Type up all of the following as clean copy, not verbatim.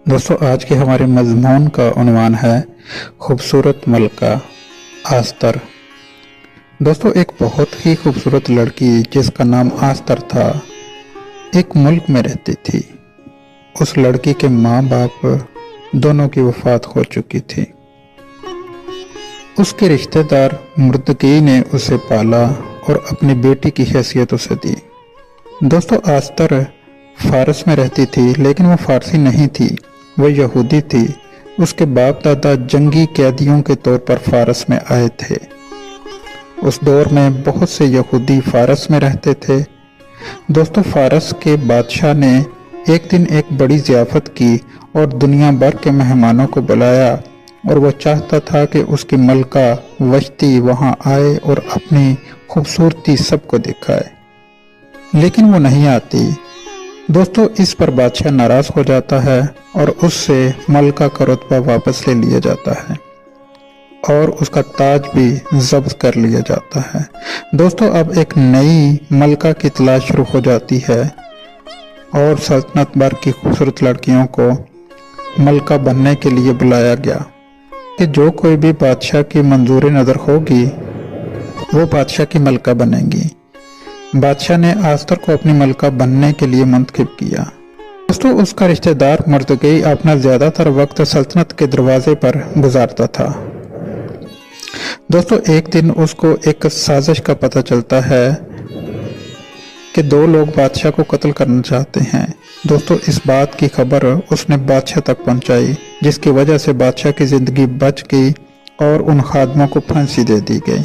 दोस्तों आज के हमारे मजमून का उन्वान है खूबसूरत मलका आस्तर। दोस्तों एक बहुत ही खूबसूरत लड़की जिसका नाम आस्तर था एक मुल्क में रहती थी। उस लड़की के माँ बाप दोनों की वफात हो चुकी थी। उसके रिश्तेदार मुर्तकी ने उसे पाला और अपनी बेटी की हैसियत उसे दी। दोस्तों आस्तर फारस में रहती थी, लेकिन वो फारसी नहीं थी, वो यहूदी थी। उसके बाप दादा जंगी कैदियों के तौर पर फारस में आए थे। उस दौर में बहुत से यहूदी फारस में रहते थे। दोस्तों फारस के बादशाह ने एक दिन एक बड़ी ज़ियाफ़त की और दुनिया भर के मेहमानों को बुलाया, और वो चाहता था कि उसकी मलका वश्ती वहाँ आए और अपनी खूबसूरती सबको दिखाए, लेकिन वो नहीं आती। दोस्तों इस पर बादशाह नाराज हो जाता है और उससे मलका का रुतबा वापस ले लिया जाता है और उसका ताज भी जब्त कर लिया जाता है। दोस्तों अब एक नई मलका की तलाश शुरू हो जाती है और सल्तनत भर की खूबसूरत लड़कियों को मलका बनने के लिए बुलाया गया कि जो कोई भी बादशाह की मंजूरी नज़र होगी वो बादशाह की मलका बनेगी। बादशाह ने आस्तर को अपनी मलका बनने के लिए मुंतखब किया। दोस्तों उसका रिश्तेदार मुर्तकी अपना ज़्यादातर वक्त सल्तनत के दरवाजे पर गुजारता था। दोस्तों एक दिन उसको एक साजिश का पता चलता है कि दो लोग बादशाह को कत्ल करना चाहते हैं। दोस्तों इस बात की खबर उसने बादशाह तक पहुंचाई, जिसकी वजह से बादशाह की ज़िंदगी बच गई और उन खादमों को फांसी दे दी गई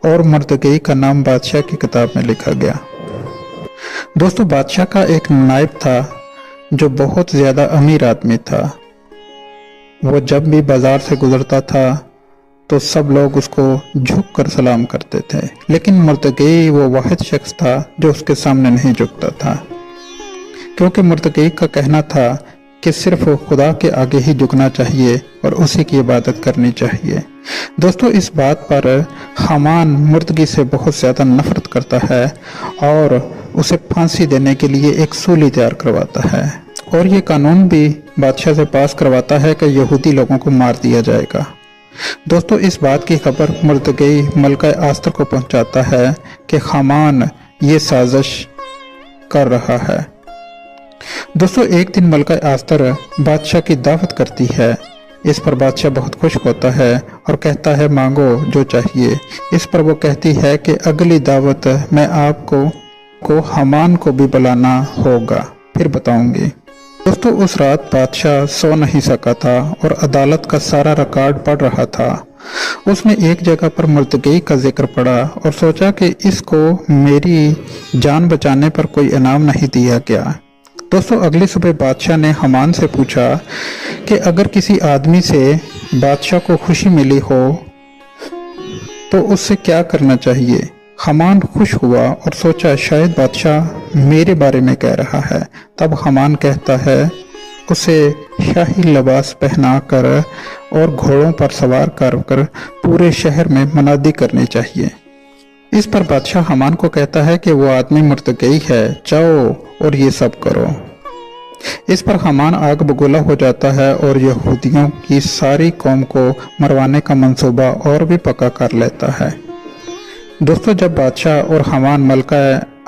और मुर्तकी का नाम बादशाह की किताब में लिखा गया। दोस्तों बादशाह का एक नायब था जो बहुत ज़्यादा अमीर आदमी था। वो जब भी बाजार से गुजरता था तो सब लोग उसको झुक कर सलाम करते थे, लेकिन मुर्तकी वो वाहिद शख्स था जो उसके सामने नहीं झुकता था, क्योंकि मुर्तकी का कहना था कि सिर्फ खुदा के आगे ही झुकना चाहिए और उसी की इबादत करनी चाहिए। दोस्तों इस बात पर हामान मुर्तकी से बहुत ज़्यादा नफरत करता है और उसे फांसी देने के लिए एक सूली तैयार करवाता है, और ये कानून भी बादशाह से पास करवाता है कि यहूदी लोगों को मार दिया जाएगा। दोस्तों इस बात की खबर मुर्तकी मलका आस्तर को पहुंचाता है कि हामान ये साजिश कर रहा है। दोस्तों एक दिन मलका आस्तर बादशाह की दावत करती है। इस पर बादशाह बहुत खुश होता है और कहता है मांगो जो चाहिए। इस पर वो कहती है कि अगली दावत मैं आपको हामान को भी बुलाना होगा, फिर बताऊंगी। दोस्तों उस रात बादशाह सो नहीं सका था और अदालत का सारा रिकॉर्ड पढ़ रहा था। उसने एक जगह पर मुर्तकी का जिक्र पढ़ा और सोचा कि इसको मेरी जान बचाने पर कोई इनाम नहीं दिया गया। दोस्तों अगली सुबह बादशाह ने हामान से पूछा कि अगर किसी आदमी से बादशाह को खुशी मिली हो तो उससे क्या करना चाहिए। हामान खुश हुआ और सोचा शायद बादशाह मेरे बारे में कह रहा है। तब हामान कहता है उसे शाही लिबास पहनाकर और घोड़ों पर सवार कर पूरे शहर में मनादी करनी चाहिए। इस पर बादशाह हामान को कहता है कि वो आदमी मुर्तकी है, जाओ और ये सब करो। इस पर हामान आग बगोला हो जाता है और यहूदियों की सारी कौम को मरवाने का मंसूबा और भी पक्का कर लेता है। दोस्तों जब बादशाह और हामान मलका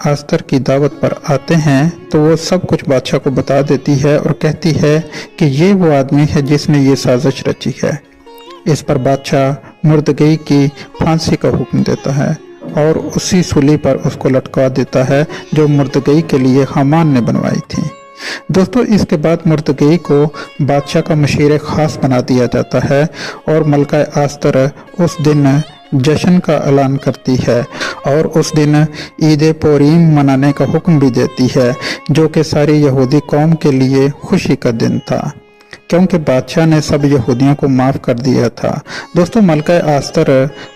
आस्तर की दावत पर आते हैं तो वो सब कुछ बादशाह को बता देती है और कहती है कि ये वो आदमी है जिसने ये साजिश रची है। इस पर बादशाह मुर्तकी की फांसी का हुक्म देता है और उसी सूली पर उसको लटका देता है जो मुर्तकी के लिए हामान ने बनवाई थी। दोस्तों इसके बाद मुर्तकी को बादशाह का मशीर खास बना दिया जाता है और मलका आस्तर उस दिन जश्न का ऐलान करती है और उस दिन ईद पुरीम मनाने का हुक्म भी देती है, जो कि सारी यहूदी कौम के लिए खुशी का दिन था, क्योंकि बादशाह ने सब यहूदियों को माफ़ कर दिया था। दोस्तों मलका आस्तर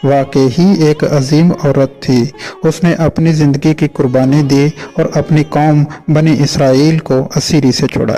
वाकई ही एक अजीम औरत थी। उसने अपनी ज़िंदगी की कुर्बानी दी और अपनी कौम बनी इसराइल को असीरी से छुड़ाया।